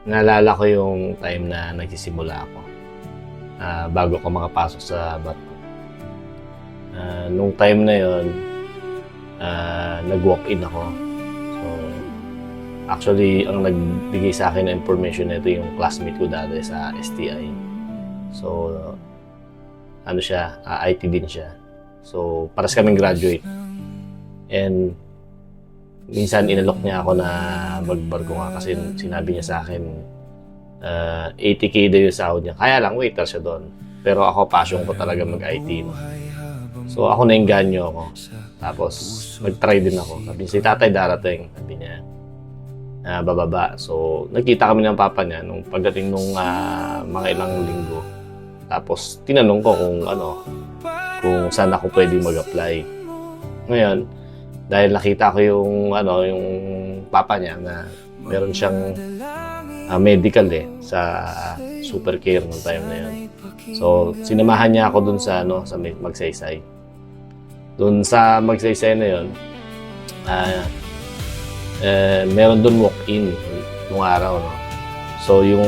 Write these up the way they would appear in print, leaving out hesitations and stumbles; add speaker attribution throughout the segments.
Speaker 1: Naalala ko yung time na nagsisimula ako, bago ako makapasok sa barko. Nung time na yon, nag-walk-in ako. So, actually, ang nagbigay sa akin ng information nito yung classmate ko dati sa STI. So, ano siya, IT din siya. So, paras kaming graduate. And minsan inalok niya ako na magbarko nga kasi sinabi niya sa akin 80K daw yung sahod niya. Kaya lang, waiter siya doon. Pero ako, passion ko talaga mag-IT. No? So ako nainganyo ako. Tapos nag-try din ako. Sabi niya, si tatay darating. Sabi niya, bababa. So nagkita kami ng papa niya nung pagdating nung mga ilang linggo. Tapos tinanong ko kung saan ako pwedeng mag-apply. Ngayon, dahil nakita ko yung papa niya na meron siyang medical sa super care nung time na yun. So sinamahan niya ako dun sa sa Magsaysay. Dun sa Magsaysay na yun, meron dun walk-in nung araw, no. So yung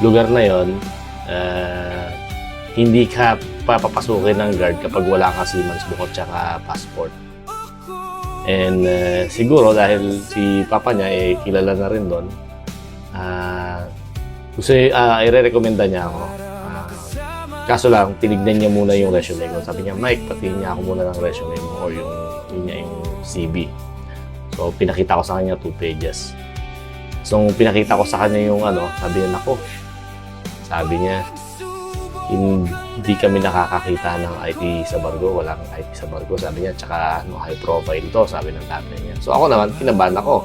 Speaker 1: lugar na yun, hindi ka papapasukin ng guard kapag wala kang seaman's book at saka passport. And siguro dahil si papa niya kilala na rin doon, gusto i-recommenda niya ako. Kaso lang, tinignan niya muna yung resume ko. Sabi niya, Mike, patingin niya ako muna ng resume mo or yung CV. So pinakita ko sa kanya 2 pages. So pinakita ko sa kanya yung sabi niya, nako, sabi niya, hindi kami nakakakita ng IT sa barko, walang IT sa barko, sabi niya, tsaka high profile to, sabi ng tatay niya. So ako naman, kinabahan ako.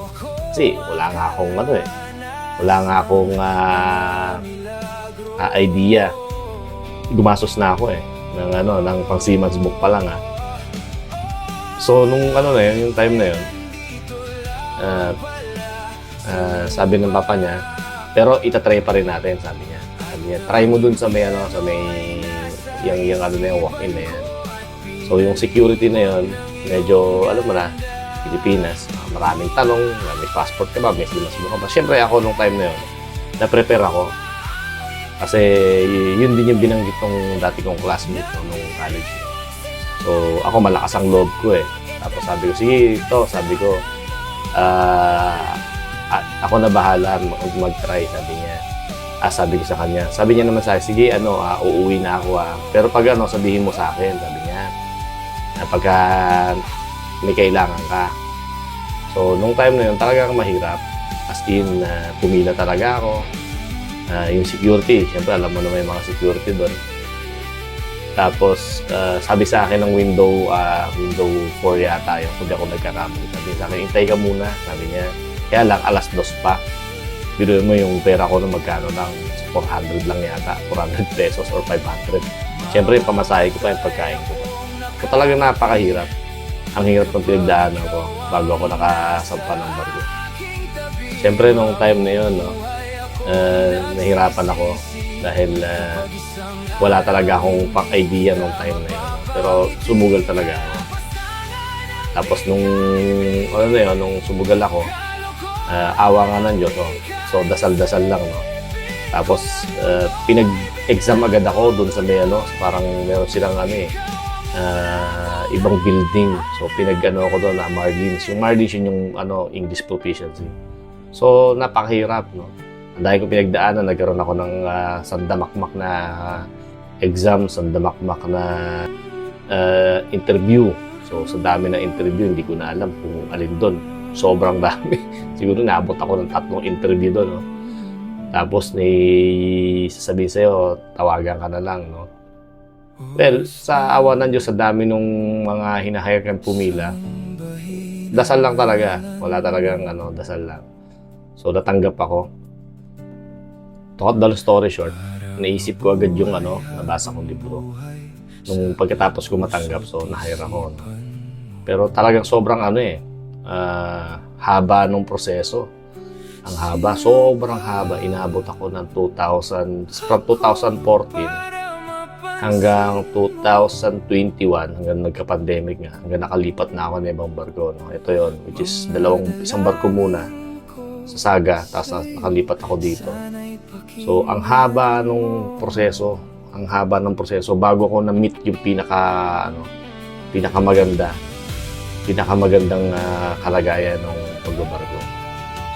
Speaker 1: Kasi wala nga akong idea. Gumastos na ako ng pang seaman's book pa lang So nung yung time na yun, sabi ng papa niya, pero itatry pa rin natin, sabi niya. Try mo dun sa may yung walk-in na yan. So yung security na yun, medyo alam mo na, Pilipinas, maraming tanong, may passport ka ba, may seaman's book ka ba. Siyempre ako nung time na yun, na-prepare ako. Kasi yun din yung binanggit ng dati kong classmate nung college. So ako malakas ang loob ko Tapos sabi ko, sige ito, sabi ko, ako na bahala mag-try, sabi niya. Sabi ko sa kanya. Sabi niya naman sa akin, sige, uuwi na ako Pero pag sabihin mo sa akin, sabi niya, pagka may kailangan ka. So, nung time na yun, talagang mahirap. As in, pumila talaga ako. Yung security, siyempre alam mo naman yung mga security doon. Tapos, sabi sa akin ng window 4 yata yung kung di ako nagkakamali. Sabi sa akin, intay ka muna, sabi niya. Kaya lang, 2:00 pa. Biruin mo yung pera ko na magkano lang, 400 lang yata, 400 pesos or 500. Siyempre, pamasahe ko pa yung pagkain ko. So talagang napakahirap. Ang hirap ng pinagdaanan ko bago ako nakasampa ng barko. Siyempre, nung time na yun, nahirapan ako dahil wala talaga akong pang-idea nung time na yun. Pero sumugal talaga ako. Tapos nung sumugal ako, awa nga ng Diyos. So dasal-dasal lang. Tapos pinag-exam agad ako doon sa parang meron silang ibang building. So ako doon na Marlins. Yung Marlins yun yung English proficiency. So napakahirap. Ang dahil ko pinagdaanan, nagkaroon ako ng sandamakmak na exam, sandamakmak na interview. So sa dami ng interview, hindi ko na alam kung alin doon. Sobrang dami. Siguro naabot ako ng 3 interview doon. Tapos sasabihin sa'yo, tawagan ka na lang. Well, sa awa ng Diyos, sa dami nung mga hinahire kang pumila, dasal lang talaga. Wala talagang dasal lang. So natanggap ako. To cut the story short, naisip ko agad yung nabasa kong libro. Nung pagkatapos ko matanggap, so na-hire ako. Pero talagang sobrang haba nung proseso. Ang haba, sobrang haba. Inabot ako ng from 2014 hanggang 2021, hanggang nagka-pandemic nga, hanggang nakalipat na ako ng ibang barko. Ito yon, which is isang barko muna. sa Saga, tapos nakalipat ako dito. So, ang haba ng proseso bago ko na-meet yung pinakamagandang kalagayan ng pagbabarko.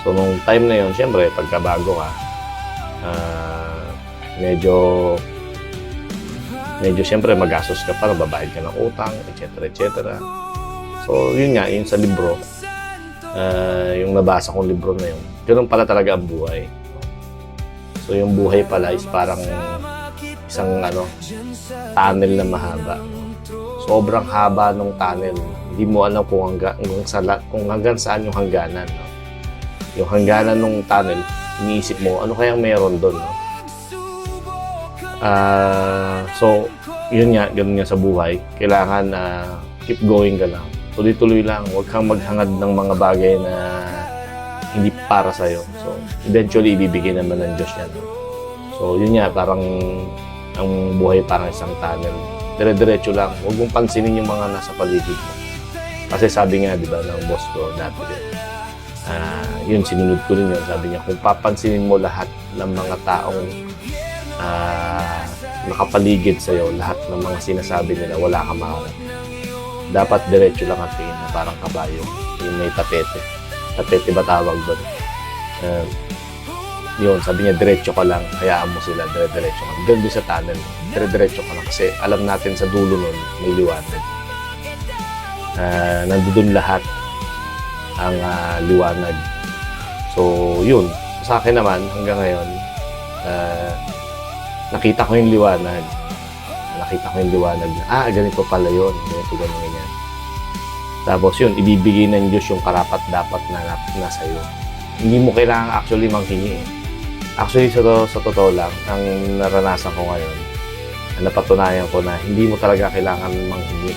Speaker 1: So, nung time na yun, syempre, pagkabago ka, medyo syempre magastos ka para babayad ka ng utang, etc. So, yun nga, yun sa libro, yung nabasa kong libro na yun, ganun pala talaga ang buhay. So, yung buhay pala is parang isang tunnel na mahaba. Sobrang haba ng tunnel. Hindi mo alam kung hanggang saan yung hangganan. No? Yung hangganan ng tunnel, iniisip mo, ano kayang meron doon? No? So, yun nga, ganun nga sa buhay. Kailangan keep going ka lang. Tuloy-tuloy lang. Huwag kang maghangad ng mga bagay na hindi para sa'yo. So, eventually, ibibigay naman ng Diyos yan. No? So, yun nga, parang ang buhay parang isang tunnel. Dire-diretso lang. Huwag mong pansinin yung mga nasa paligid mo. Kasi sabi nga, di ba, ng boss ko dati yun, sinunod ko rin yun. Sabi niya, kung papansinin mo lahat ng mga taong nakapaligid sa'yo, lahat ng mga sinasabi nila, wala ka mahanap. Dapat diretso lang ang tingin na parang kabayo. Yung may tapete. Tapete ba tawag doon? Yun, sabi niya, diretso ka lang, hayaan mo sila, diretso ka. Ganun din sa tunnel, diretso ka lang. Kasi alam natin sa dulo nun, may liwanag. Nandun lahat ang liwanag. So, yun. Sa akin naman, hanggang ngayon, nakita ko yung liwanag. Na, ganito pala yun. Ganyan. Tapos yun, ibibigay ng Diyos yung karapat-dapat na nasa iyo. Hindi mo kailangan actually manghingi. Actually, sa totoo lang, ang naranasan ko ngayon, napatunayan ko na hindi mo talaga kailangan manghingi.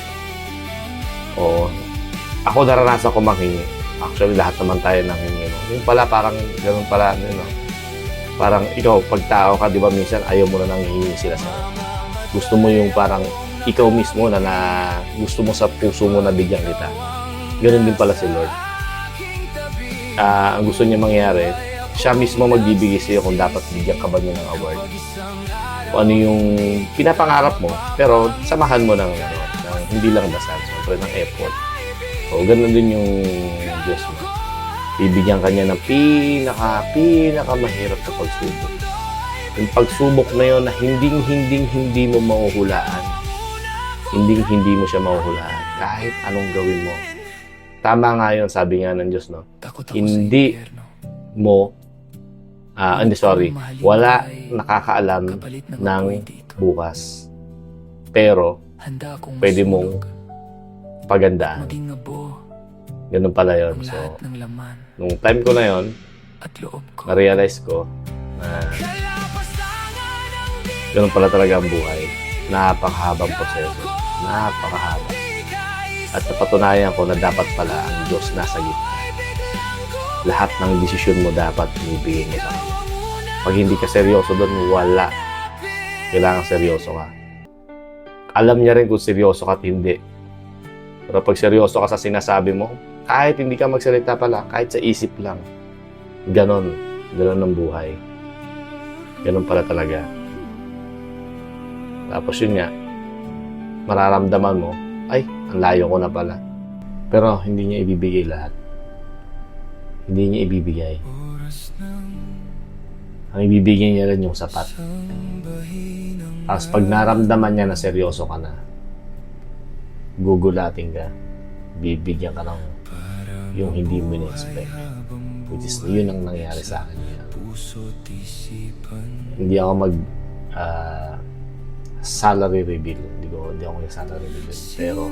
Speaker 1: O, ako naranasan ko manghingi. Actually, lahat naman tayo nanghingi. No? Yung pala, parang ganun pala, no? Parang ikaw, pag tao ka, di ba, minsan ayaw mo na nanghingi sila sa'yo. Gusto mo yung parang ikaw mismo na gusto mo sa puso mo na bigyan kita. Ganun din pala si Lord. Ang gusto niya mangyari, siya mismo magbibigay sa'yo kung dapat bigyan ka ba niya ng award. O ano yung pinapangarap mo, pero samahan mo ng hindi lang dasal, siyempre ng effort. So, ganun din yung Diyos mo. Bibigyan ka niya ng pinakamahirap na pagsubok. Yung pagsubok na yun na hindi mo mahuhulaan. Hindi mo siya mahuhulaan. Kahit anong gawin mo. Tama nga yun, sabi nga ng Diyos, no? Hindi mo, wala nakakaalam ng bukas. Pero, pwede mong pagandaan. Ganun pala yun. So, nung time ko na yun, na-realize ko na ganun pala talaga ang buhay. Napakahabang proseso. Napakahaba. At napatunayan ko na dapat pala ang Diyos nasa gitna. Lahat ng desisyon mo dapat ibigay mo sa Kanya. Pag hindi ka seryoso doon, wala. Kailangan seryoso ka. Alam niya rin kung seryoso ka at hindi. Pero pag seryoso ka sa sinasabi mo, kahit hindi ka magsalita pala, kahit sa isip lang, ganon ang buhay. Ganon pala talaga. Tapos yun nga, mararamdaman mo, ay, ang layo ko na pala. Pero hindi niya ibibigay lahat. Hindi niya ibibigay. Ang ibibigay niya rin yung sapat. Tapos pag naramdaman niya na seryoso ka na, gugulating ka, bibigyan ka ng yung hindi mo na-expect. Which is, yun ang nangyari sa akin. Hindi ako salary reveal. Hindi ako salary reveal. Pero,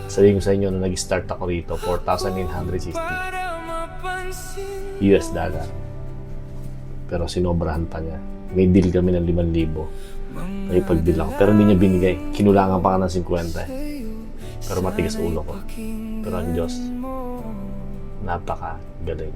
Speaker 1: sabihin ko sa inyo, nung nag-start ako rito, 4,960 US dollar. Pero sinobrahan pa niya. May deal kami ng 5,000. May pag-deal ako. Pero hindi niya binigay. Kinulangan pa ka ng 50. Pero matigas ulo ko. Pero ang Diyos, napaka-galing.